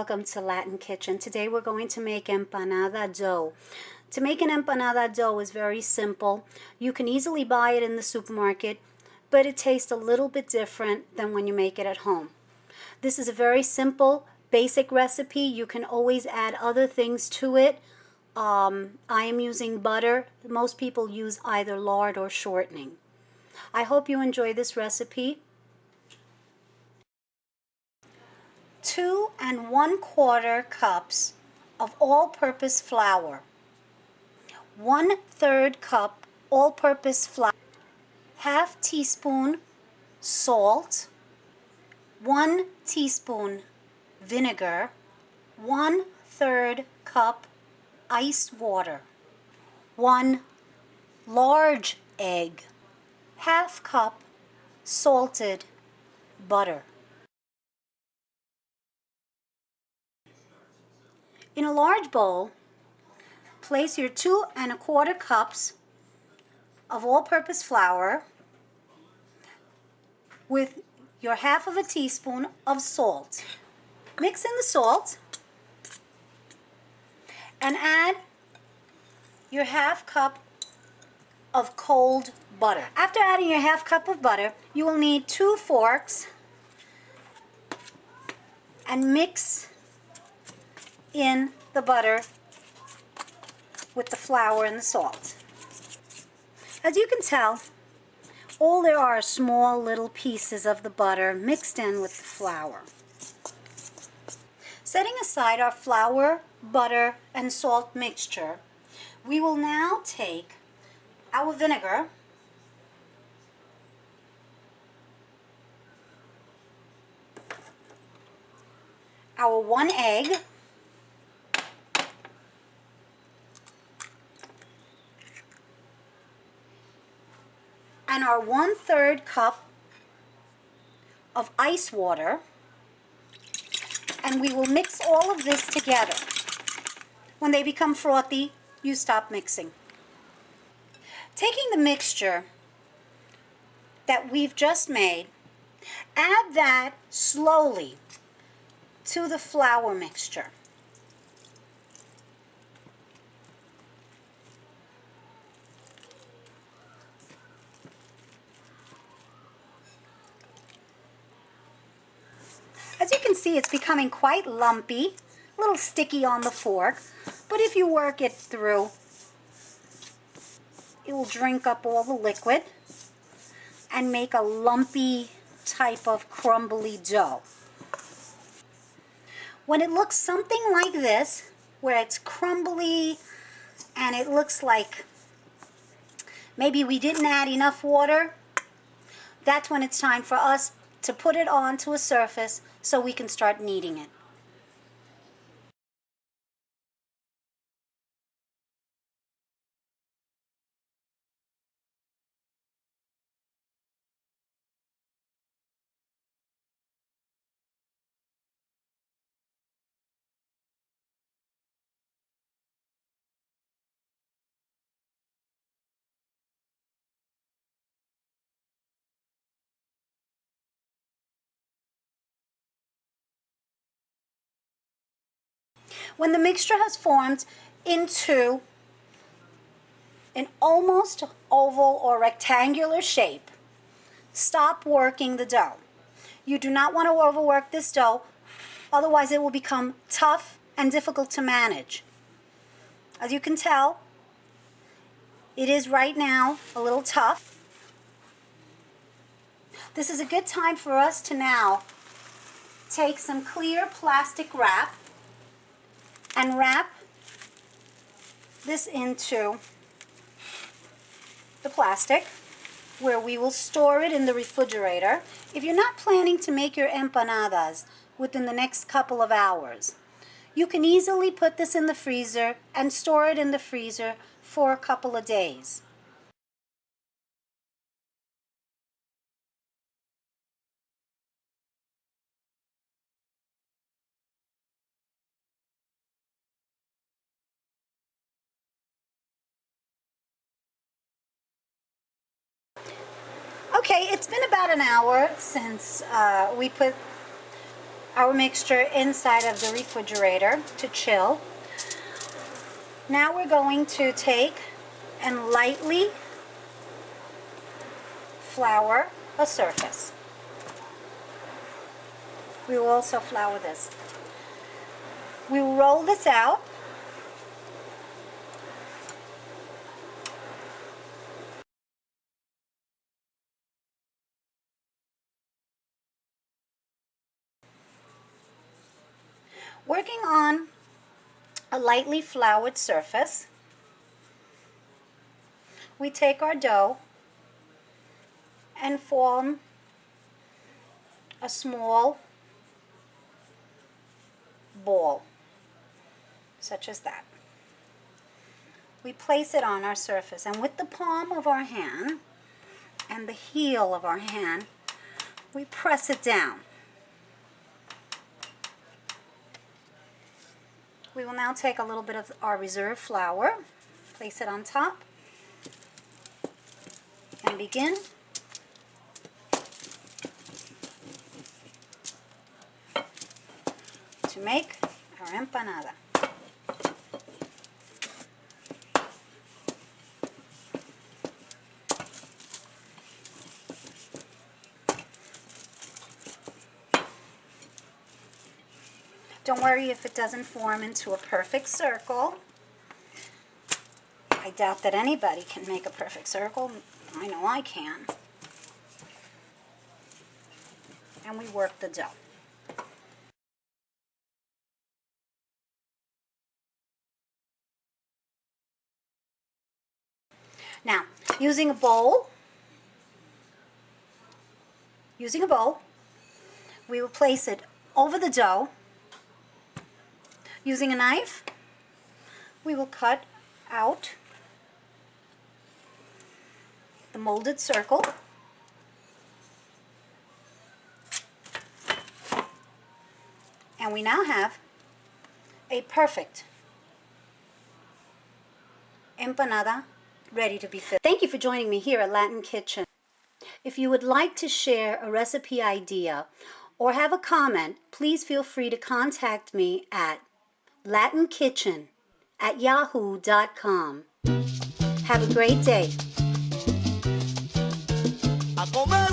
welcome to Latin Kitchen. Today we're going to make empanada dough. To make an empanada dough is very simple. You can easily buy it in the supermarket, but it tastes a little bit different than when you make it at home. This is a very simple, basic recipe. You can always add other things to it. I am using butter. Most people use either lard or shortening. I hope you enjoy this recipe. 2 1/4 cups of all-purpose flour, 1/3 cup all-purpose flour, half teaspoon salt, 1 teaspoon vinegar, 1/3 cup ice water, 1 large egg, half cup salted butter. In a large bowl, place your 2 1/4 cups of all-purpose flour with your half of a teaspoon of salt. Mix in the salt and add your half cup of cold butter. After adding your half cup of butter, you will need 2 forks and mix in the butter with the flour and the salt. As you can tell, all there are small little pieces of the butter mixed in with the flour. Setting aside our flour, butter, and salt mixture, we will now take our vinegar, our 1 egg, and our 1/3 cup of ice water, and we will mix all of this together. When they become frothy, you stop mixing. Taking the mixture that we've just made, add that slowly to the flour mixture. As you can see, it's becoming quite lumpy, a little sticky on the fork, but if you work it through, it will drink up all the liquid and make a lumpy type of crumbly dough. When it looks something like this, where it's crumbly and it looks like maybe we didn't add enough water, that's when it's time for us to put it onto a surface so we can start kneading it. When the mixture has formed into an almost oval or rectangular shape, stop working the dough. You do not want to overwork this dough, otherwise it will become tough and difficult to manage. As you can tell, it is right now a little tough. This is a good time for us to now take some clear plastic wrap and wrap this into the plastic where we will store it in the refrigerator. If you're not planning to make your empanadas within the next couple of hours, you can easily put this in the freezer and store it in the freezer for a couple of days. Okay, it's been about an hour since we put our mixture inside of the refrigerator to chill. Now we're going to take and lightly flour a surface. We will also flour this. We will roll this out. Working on a lightly floured surface, we take our dough and form a small ball, such as that. We place it on our surface, and with the palm of our hand and the heel of our hand, we press it down. We will now take a little bit of our reserve flour, place it on top, and begin to make our empanada. Don't worry if it doesn't form into a perfect circle. I doubt that anybody can make a perfect circle. I know I can. And we work the dough. Now, using a bowl, we will place it over the dough. Using a knife, we will cut out the molded circle. And we now have a perfect empanada ready to be filled. Thank you for joining me here at Latin Kitchen. If you would like to share a recipe idea or have a comment, please feel free to contact me at latinkitchen@yahoo.com. Have a great day. A comer.